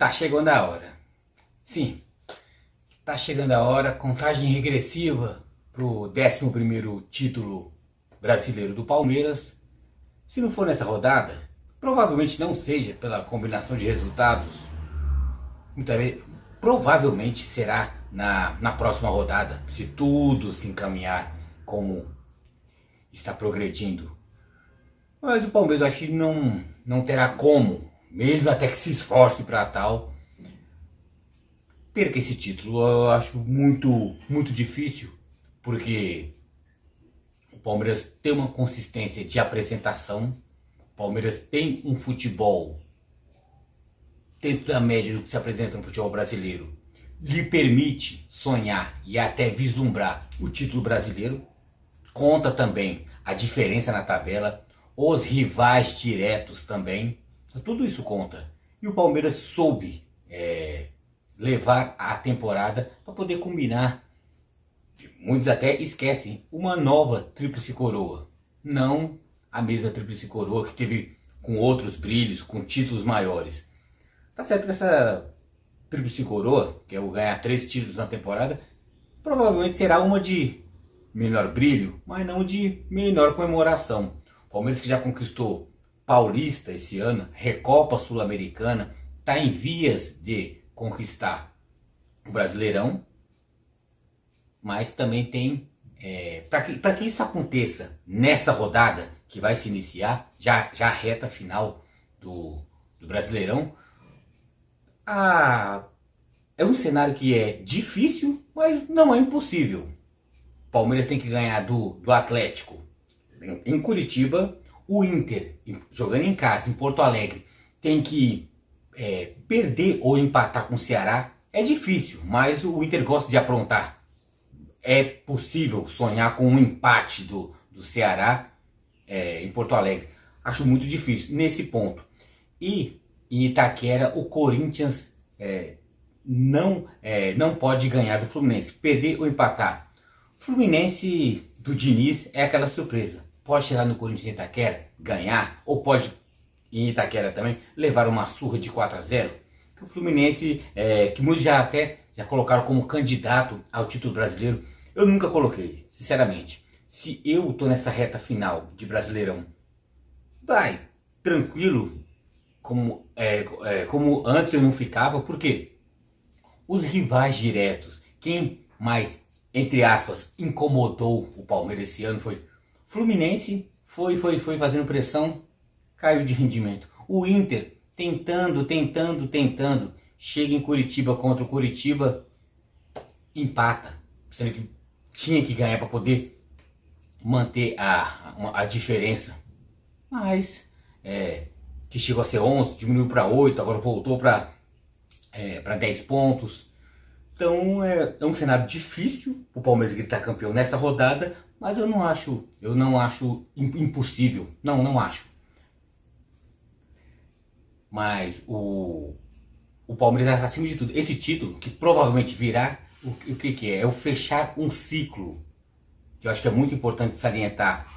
Tá chegando a hora. Sim, tá chegando a hora. Contagem regressiva pro 11º título brasileiro do Palmeiras. Se não for nessa rodada, provavelmente não seja pela combinação de resultados. Muitas vezes, provavelmente será na próxima rodada, se tudo se encaminhar como está progredindo. Mas o Palmeiras, eu acho que não terá como, mesmo até que se esforce para tal, perca esse título. Eu acho muito difícil, porque o Palmeiras tem uma consistência de apresentação, o Palmeiras tem um futebol dentro da média do que se apresenta no futebol brasileiro, lhe permite sonhar e até vislumbrar o título brasileiro. Conta também a diferença na tabela, os rivais diretos também, tudo isso conta. E o Palmeiras soube levar a temporada para poder combinar. Muitos até esquecem uma nova tríplice coroa, não a mesma tríplice coroa que teve com outros brilhos, com títulos maiores. Tá certo que essa tríplice coroa, que é o ganhar 3 títulos na temporada, provavelmente será uma de menor brilho, mas não de menor comemoração. O Palmeiras, que já conquistou Paulista esse ano, Recopa Sul-Americana, está em vias de conquistar o Brasileirão, mas também tem, para que isso aconteça nessa rodada que vai se iniciar, já a reta final do Brasileirão, é um cenário que é difícil, mas não é impossível. O Palmeiras tem que ganhar do Atlético em Curitiba, o Inter, jogando em casa, em Porto Alegre, tem que perder ou empatar com o Ceará. É difícil, mas o Inter gosta de aprontar. É possível sonhar com um empate do Ceará em Porto Alegre. Acho muito difícil nesse ponto. E em Itaquera, o Corinthians não pode ganhar do Fluminense, perder ou empatar. O Fluminense do Diniz é aquela surpresa. Pode chegar no Corinthians em Itaquera, ganhar, ou pode em Itaquera também levar uma surra de 4-0. O Fluminense, que muitos já colocaram como candidato ao título brasileiro, eu nunca coloquei, sinceramente. Se eu tô nessa reta final de Brasileirão, vai tranquilo, como antes eu não ficava, porque os rivais diretos, quem mais, entre aspas, incomodou o Palmeiras esse ano foi Fluminense, foi fazendo pressão, caiu de rendimento. O Inter tentando, chega em Curitiba contra o Curitiba, empata, sendo que tinha que ganhar para poder manter a diferença. Mas que chegou a ser 11, diminuiu para 8, agora voltou para 10 pontos. Então é um cenário difícil o Palmeiras gritar campeão nessa rodada, mas eu não acho impossível, não acho. Mas o Palmeiras, acima de tudo, esse título que provavelmente virá, o que é? É o fechar um ciclo, que eu acho que é muito importante salientar.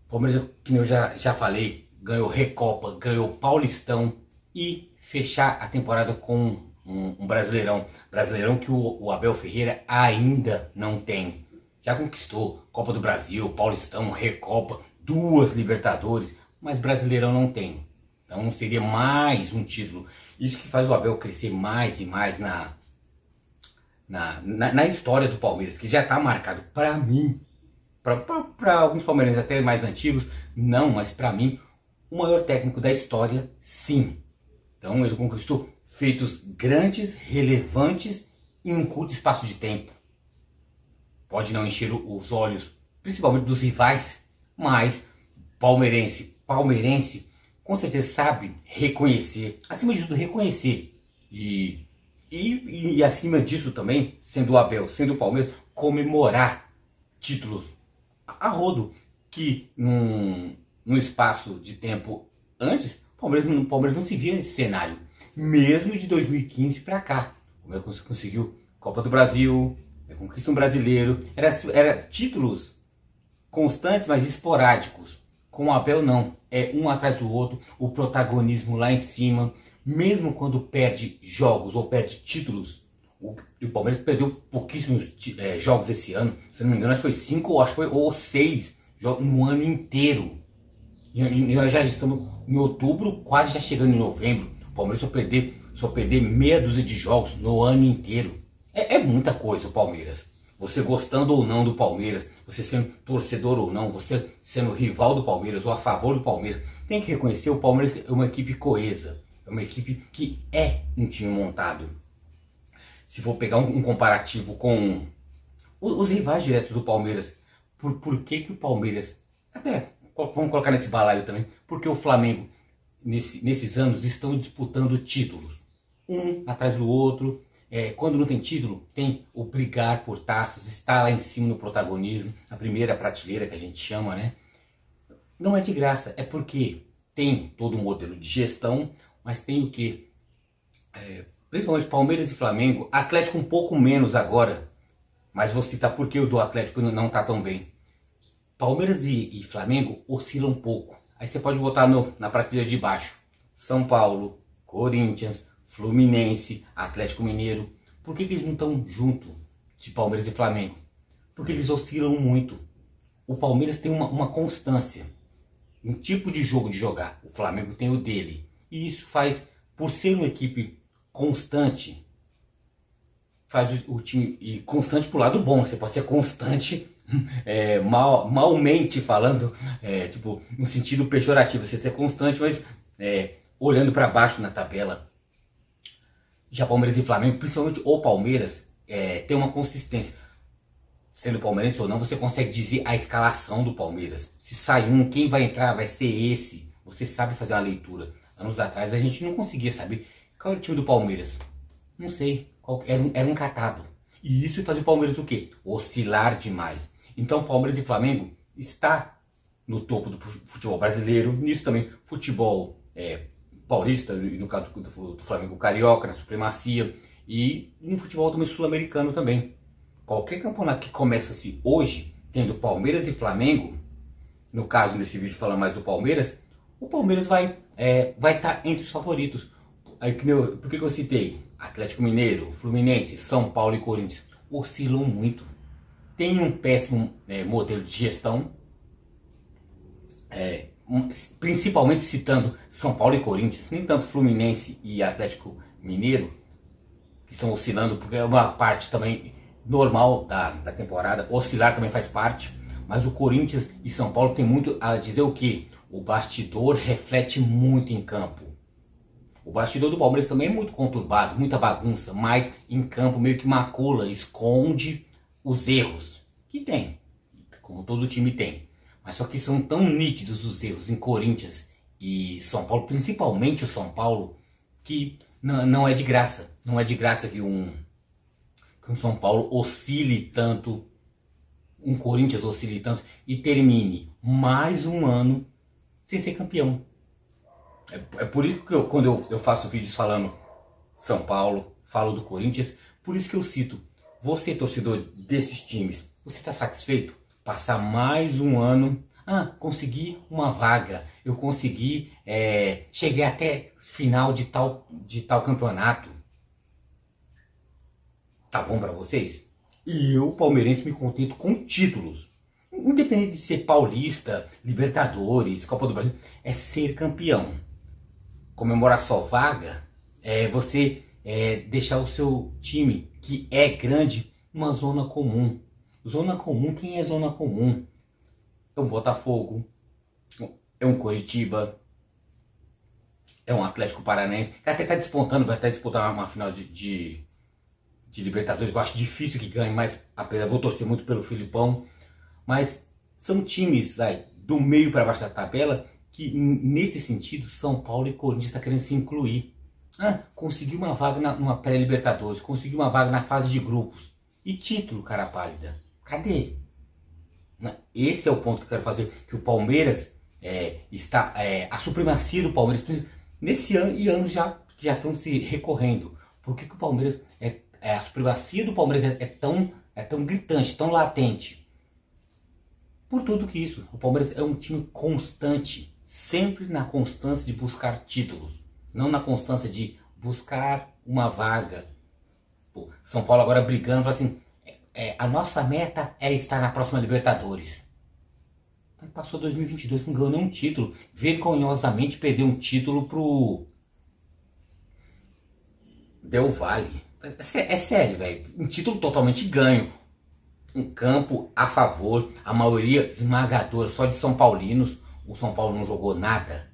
O Palmeiras, que eu já falei, ganhou Recopa, ganhou Paulistão e fechar a temporada com um Brasileirão que o Abel Ferreira ainda não tem. Já conquistou Copa do Brasil, Paulistão, Recopa, 2 Libertadores, mas Brasileirão não tem. Então seria mais um título. Isso que faz o Abel crescer mais e mais na história do Palmeiras, que já está marcado para mim, para alguns palmeirenses até mais antigos, não, mas para mim, o maior técnico da história, sim. Então ele conquistou feitos grandes, relevantes em um curto espaço de tempo. Pode não encher os olhos, principalmente dos rivais, mas palmeirense, com certeza sabe reconhecer, acima de tudo reconhecer, e acima disso também, sendo o Abel, sendo o Palmeiras, comemorar títulos a rodo, que num espaço de tempo antes, o Palmeiras não se via nesse cenário. Mesmo de 2015 para cá, o Palmeiras conseguiu Copa do Brasil, conquista um brasileiro, era títulos constantes, mas esporádicos. Com o Abel não, é um atrás do outro, o protagonismo lá em cima, Mesmo quando perde jogos ou perde títulos, o Palmeiras perdeu pouquíssimos jogos esse ano. Se não me engano, acho que foi 5 ou 6 jogos no ano inteiro. E nós já estamos em outubro, quase já chegando em novembro. O Palmeiras só perder meia dúzia de jogos no ano inteiro. É muita coisa o Palmeiras. Você gostando ou não do Palmeiras, você sendo torcedor ou não, você sendo rival do Palmeiras ou a favor do Palmeiras, tem que reconhecer o Palmeiras é uma equipe coesa. É uma equipe que é um time montado. Se for pegar um comparativo com os rivais diretos do Palmeiras, por que o Palmeiras... Até, vamos colocar nesse balaio também. Porque o Flamengo, nesses anos, estão disputando títulos. Um atrás do outro. Quando não tem título, tem o brigar por taças, está lá em cima no protagonismo, a primeira prateleira que a gente chama, né? Não é de graça, é porque tem todo um modelo de gestão, mas tem o quê? Principalmente Palmeiras e Flamengo, Atlético um pouco menos agora, mas vou citar porque o do Atlético não está tão bem. Palmeiras e Flamengo oscilam um pouco, aí você pode botar na prateleira de baixo. São Paulo, Corinthians, Fluminense, Atlético Mineiro. Por que eles não estão junto de Palmeiras e Flamengo? Porque eles oscilam muito. O Palmeiras tem uma constância, um tipo de jogo de jogar. O Flamengo tem o dele. E isso faz, por ser uma equipe constante, faz o time... E constante pro lado bom. Você pode ser constante, malmente falando, tipo, no sentido pejorativo. Você ser constante, mas olhando para baixo na tabela. Já Palmeiras e Flamengo, principalmente o Palmeiras, tem uma consistência. Sendo palmeirense ou não, você consegue dizer a escalação do Palmeiras. Se sai um, quem vai entrar vai ser esse. Você sabe fazer uma leitura. Anos atrás a gente não conseguia saber qual era o time do Palmeiras. Não sei. Era um catado. E isso faz o Palmeiras o quê? Oscilar demais. Então Palmeiras e Flamengo está no topo do futebol brasileiro. Nisso também futebol paulista, e no caso do Flamengo carioca, na supremacia, e no futebol também sul-americano também. Qualquer campeonato que começa-se hoje, tendo Palmeiras e Flamengo, no caso desse vídeo falando mais do Palmeiras, o Palmeiras vai estar entre os favoritos. Aí, por que eu citei? Atlético Mineiro, Fluminense, São Paulo e Corinthians oscilam muito. Tem um péssimo modelo de gestão, principalmente citando São Paulo e Corinthians, nem tanto Fluminense e Atlético Mineiro, que estão oscilando, porque é uma parte também normal da temporada, oscilar também faz parte, mas o Corinthians e São Paulo tem muito a dizer o que? O bastidor reflete muito em campo. O bastidor do Palmeiras também é muito conturbado, muita bagunça, mas em campo meio que macula, esconde os erros, que tem, como todo time tem. Mas só que são tão nítidos os erros em Corinthians e São Paulo, principalmente o São Paulo, que não é de graça. Não é de graça que um São Paulo oscile tanto, um Corinthians oscile tanto e termine mais um ano sem ser campeão. É por isso que quando eu faço vídeos falando São Paulo, falo do Corinthians, por isso que eu cito, você torcedor desses times, você está satisfeito? Passar mais um ano, consegui uma vaga, eu consegui, cheguei até final de tal campeonato. Tá bom para vocês? E eu, palmeirense, me contento com títulos. Independente de ser paulista, Libertadores, Copa do Brasil, é ser campeão. Comemorar só vaga é você deixar o seu time, que é grande, numa zona comum. Zona comum, quem é zona comum? É um Botafogo, é um Coritiba, é um Atlético Paranaense, que até está despontando, vai até disputar uma final de Libertadores. Eu acho difícil que ganhe, mas apesar, vou torcer muito pelo Filipão. Mas são times do meio para baixo da tabela que, nesse sentido, São Paulo e Corinthians estão querendo se incluir. Conseguiu uma vaga numa pré-Libertadores, conseguiu uma vaga na fase de grupos. E título, cara pálida? Cadê? Esse é o ponto que eu quero fazer, que o Palmeiras está... a supremacia do Palmeiras, nesse ano e anos já estão se recorrendo. Por que o Palmeiras... a supremacia do Palmeiras é tão gritante, tão latente? Por tudo que isso, o Palmeiras é um time constante, sempre na constância de buscar títulos. não na constância de buscar uma vaga. Pô, São Paulo agora brigando, fala assim, a nossa meta é estar na próxima Libertadores. Passou 2022, não ganhou nenhum título. Vergonhosamente perdeu um título pro Del Valle. É sério, velho. Um título totalmente ganho. Um campo a favor, a maioria esmagadora, só de São Paulinos. O São Paulo não jogou nada.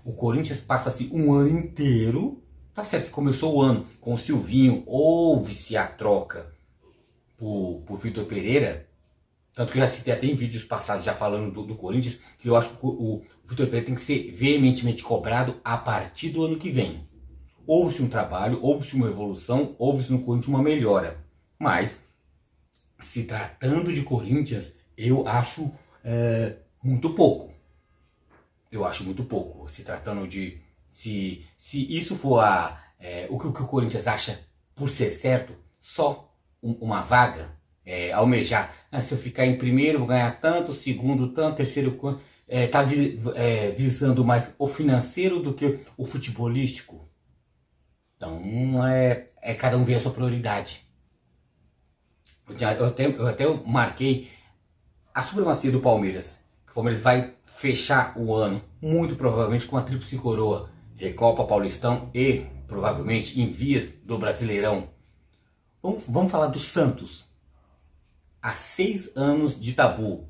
O Corinthians passa-se um ano inteiro. Tá certo que começou o ano com o Silvinho, houve-se a troca por Vitor Pereira. Tanto que eu já citei até em vídeos passados já falando do Corinthians, que eu acho que o Vitor Pereira tem que ser veementemente cobrado a partir do ano que vem. Houve-se um trabalho, houve-se uma evolução, houve-se no Corinthians uma melhora. Mas, se tratando de Corinthians, eu acho muito pouco. Eu acho muito pouco. Se tratando de... Se isso for o que o Corinthians acha por ser certo, só uma vaga, almejar, se eu ficar em primeiro vou ganhar tanto, segundo tanto, terceiro quanto, tá visando mais o financeiro do que o futebolístico. Então cada um vê a sua prioridade. Eu até marquei a supremacia do Palmeiras. O Palmeiras vai fechar o ano muito provavelmente com a tríplice coroa, Recopa, Paulistão e provavelmente em vias do Brasileirão. Vamos falar do Santos. Há 6 anos de tabu.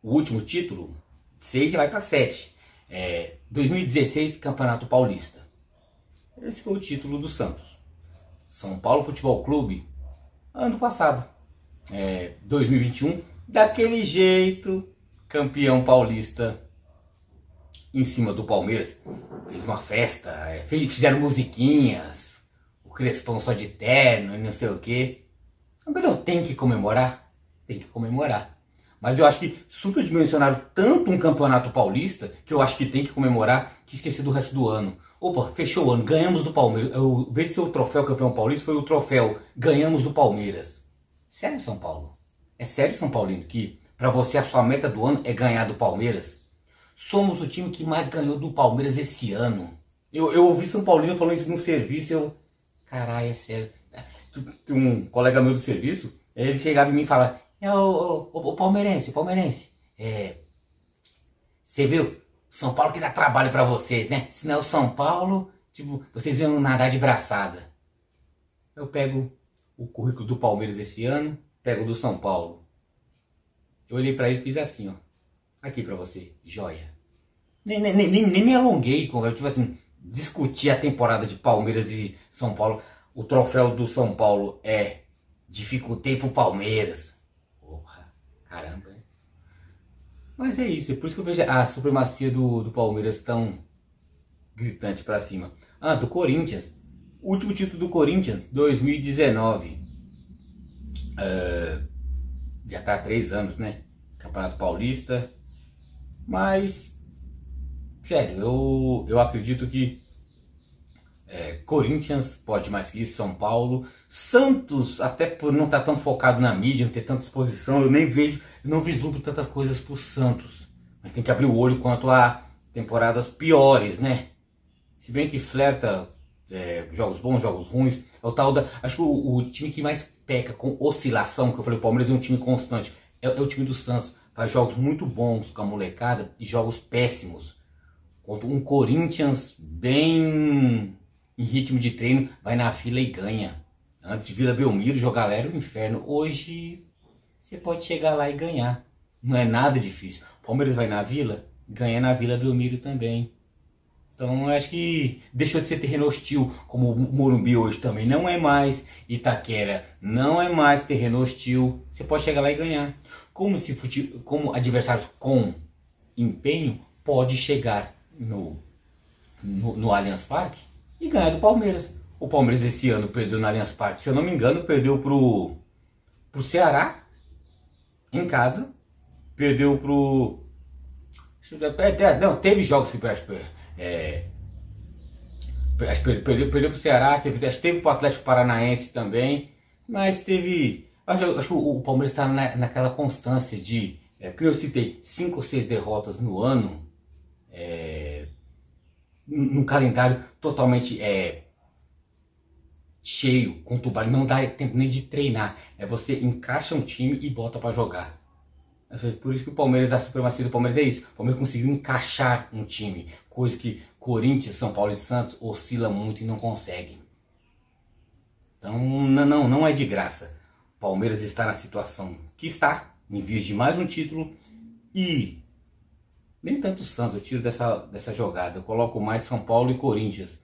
O último título, 6 já vai para 7. 2016, Campeonato Paulista. Esse foi o título do Santos. São Paulo Futebol Clube, ano passado. 2021, daquele jeito, campeão paulista em cima do Palmeiras. Fez uma festa, fizeram musiquinhas, o Crespão só de terno e não sei o que. Não, tem que comemorar? Tem que comemorar. Mas eu acho que superdimensionaram tanto um campeonato paulista que eu acho que tem que comemorar, que esqueci do resto do ano. Opa, fechou o ano, ganhamos do Palmeiras. Veja se o troféu campeão paulista foi o troféu ganhamos do Palmeiras. Sério, São Paulo? É sério, São Paulino, que pra você a sua meta do ano é ganhar do Palmeiras? Somos o time que mais ganhou do Palmeiras esse ano. Eu ouvi São Paulino falando isso no serviço, caralho, é sério. Um colega meu do serviço, ele chegava em mim e falava, o palmeirense, você viu? São Paulo que dá trabalho pra vocês, né? Se não é o São Paulo, tipo, vocês iam nadar de braçada. Eu pego o currículo do Palmeiras esse ano, pego o do São Paulo. Eu olhei pra ele e fiz assim, ó. Aqui pra você, joia. Nem me alonguei com ele, tipo assim, discutir a temporada de Palmeiras e São Paulo. O troféu do São Paulo dificultei pro Palmeiras. Porra, caramba. Mas é isso, é por isso que eu vejo a supremacia do Palmeiras tão gritante pra cima. Do Corinthians. O último título do Corinthians, 2019. Já tá há 3 anos, né? Campeonato Paulista. Mas, sério, eu acredito que Corinthians pode mais que isso, São Paulo. Santos, até por não estar tão focado na mídia, não ter tanta exposição, eu não vislumbro tantas coisas pro Santos. Mas tem que abrir o olho quanto a temporadas piores, né? Se bem que flerta jogos bons, jogos ruins. É o tal da. Acho que o time que mais peca com oscilação, que eu falei, o Palmeiras é um time constante, é o time do Santos. Faz jogos muito bons com a molecada e jogos péssimos. Contra um Corinthians bem em ritmo de treino, vai na fila e ganha. Antes de Vila Belmiro, jogar lá era um inferno. Hoje você pode chegar lá e ganhar. Não é nada difícil. O Palmeiras vai na Vila, ganha na Vila Belmiro também. Então acho que deixou de ser terreno hostil, como o Morumbi hoje também não é mais. Itaquera não é mais terreno hostil. Você pode chegar lá e ganhar. Como adversários com empenho pode chegar no Allianz Parque e ganhar do Palmeiras. O Palmeiras esse ano perdeu no Allianz Parque, se eu não me engano, perdeu pro Ceará em casa, perdeu pro... Não, teve jogos que perdeu pro Ceará, teve pro Atlético Paranaense também, mas teve... Acho que o Palmeiras está naquela constância de... porque eu citei 5 ou 6 derrotas no ano, num calendário totalmente cheio, conturbado, não dá tempo nem de treinar. Você encaixa um time e bota para jogar. Por isso que o Palmeiras, a supremacia do Palmeiras é isso. O Palmeiras conseguiu encaixar um time, coisa que Corinthians, São Paulo e Santos oscila muito e não consegue. Então não é de graça. O Palmeiras está na situação que está, em vias de mais um título, e nem tanto o Santos, eu tiro dessa jogada. Eu coloco mais São Paulo e Corinthians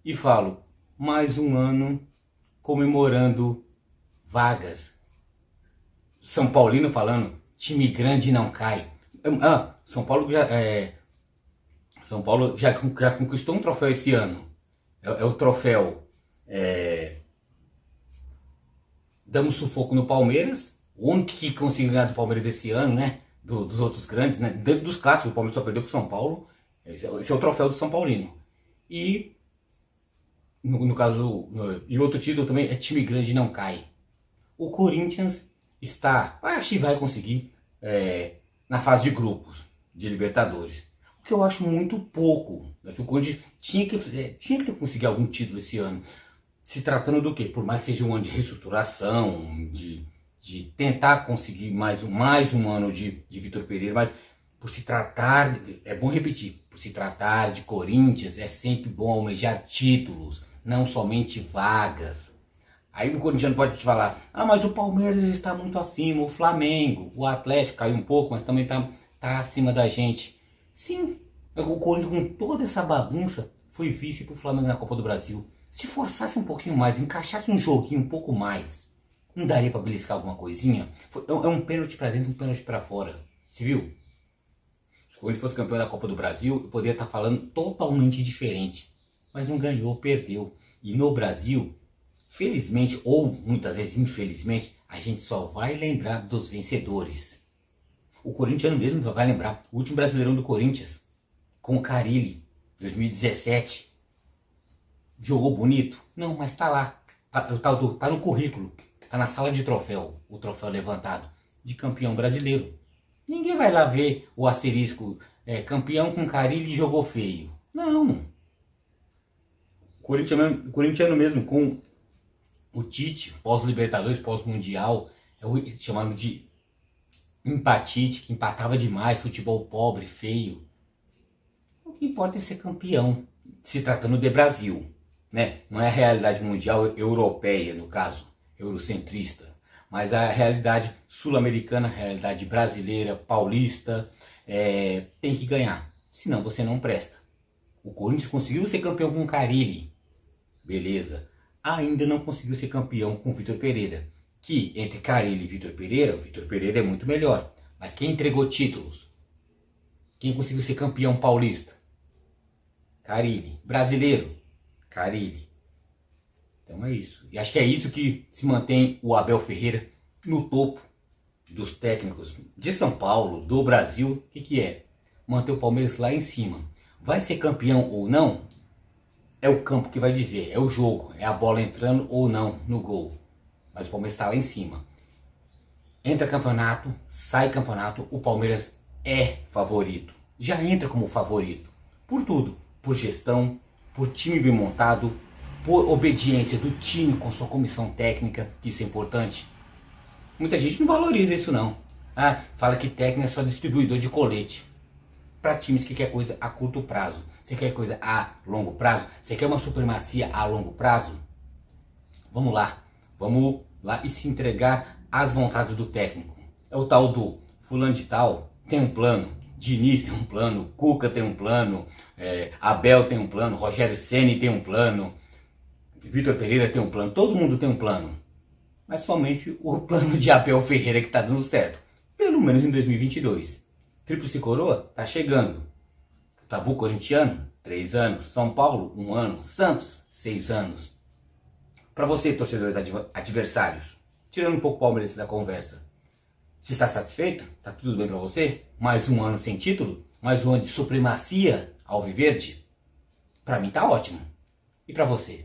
e falo, mais um ano comemorando vagas. São Paulino falando, time grande não cai. São Paulo já conquistou um troféu esse ano. É o troféu damos sufoco no Palmeiras. O único que conseguiu ganhar do Palmeiras esse ano, né? Dos outros grandes, né? Dentro dos clássicos, o Palmeiras só perdeu pro São Paulo. Esse é o troféu do São Paulino. E no caso, e outro título também é time grande não cai. O Corinthians acho que vai conseguir na fase de grupos de Libertadores. O que eu acho muito pouco. O Corinthians tinha que conseguir algum título esse ano. Se tratando do quê? Por mais que seja um ano de reestruturação, de tentar conseguir mais um ano de Vitor Pereira, mas por se tratar, é bom repetir, por se tratar de Corinthians, é sempre bom almejar títulos, não somente vagas. Aí o corintiano pode te falar, mas o Palmeiras está muito acima, o Flamengo, o Atlético caiu um pouco, mas também tá acima da gente. Sim, o Corinthians com toda essa bagunça foi vice pro Flamengo na Copa do Brasil. Se forçasse um pouquinho mais, encaixasse um joguinho um pouco mais, não daria para beliscar alguma coisinha? É um pênalti para dentro, um pênalti para fora. Você viu? Se o Corinthians fosse campeão da Copa do Brasil, eu poderia estar falando totalmente diferente. Mas não ganhou, perdeu. E no Brasil, felizmente, ou muitas vezes infelizmente, a gente só vai lembrar dos vencedores. O corintiano mesmo vai lembrar. O último Brasileirão do Corinthians, com o Carille, 2017. Jogou bonito? Não, mas tá lá. Tá no currículo. Tá na sala de troféu. O troféu levantado. De campeão brasileiro. Ninguém vai lá ver o asterisco. Campeão com Carille e jogou feio. Não. O corintiano mesmo com o Tite, pós-Libertadores, pós-Mundial, chamado de empatite, que empatava demais, futebol pobre, feio. O que importa é ser campeão, se tratando de Brasil. Né? Não é a realidade mundial europeia, no caso, eurocentrista, mas a realidade sul-americana, a realidade brasileira, paulista, tem que ganhar, senão você não presta. O Corinthians conseguiu ser campeão com o Carille, beleza, ainda não conseguiu ser campeão com o Vitor Pereira, que entre Carille e Vitor Pereira é muito melhor, mas quem entregou títulos? Quem conseguiu ser campeão paulista? Carille. Brasileiro? Carille. Então é isso. E acho que é isso que se mantém o Abel Ferreira no topo dos técnicos de São Paulo, do Brasil. O que é? Manter o Palmeiras lá em cima. Vai ser campeão ou não? É o campo que vai dizer. É o jogo. É a bola entrando ou não no gol. Mas o Palmeiras está lá em cima. Entra campeonato, sai campeonato. O Palmeiras é favorito. Já entra como favorito. Por tudo. Por gestão, por time bem montado, por obediência do time com sua comissão técnica, que isso é importante. Muita gente não valoriza isso não. Fala que técnico é só distribuidor de colete. Para times que quer coisa a curto prazo. Você quer coisa a longo prazo? Você quer uma supremacia a longo prazo? Vamos lá e se entregar às vontades do técnico. É o tal do fulano de tal, tem um plano. Diniz tem um plano, Cuca tem um plano, Abel tem um plano, Rogério Ceni tem um plano, Vitor Pereira tem um plano, todo mundo tem um plano. Mas somente o plano de Abel Ferreira que está dando certo, pelo menos em 2022. Tríplice coroa tá chegando. Tabu corintiano, 3 anos. São Paulo, 1 ano. Santos, 6 anos. Para você, torcedores adversários, tirando um pouco o Palmeiras da conversa, você está satisfeito? Está tudo bem para você? Mais um ano sem título? Mais um ano de supremacia alviverde? Para mim tá ótimo. E para você?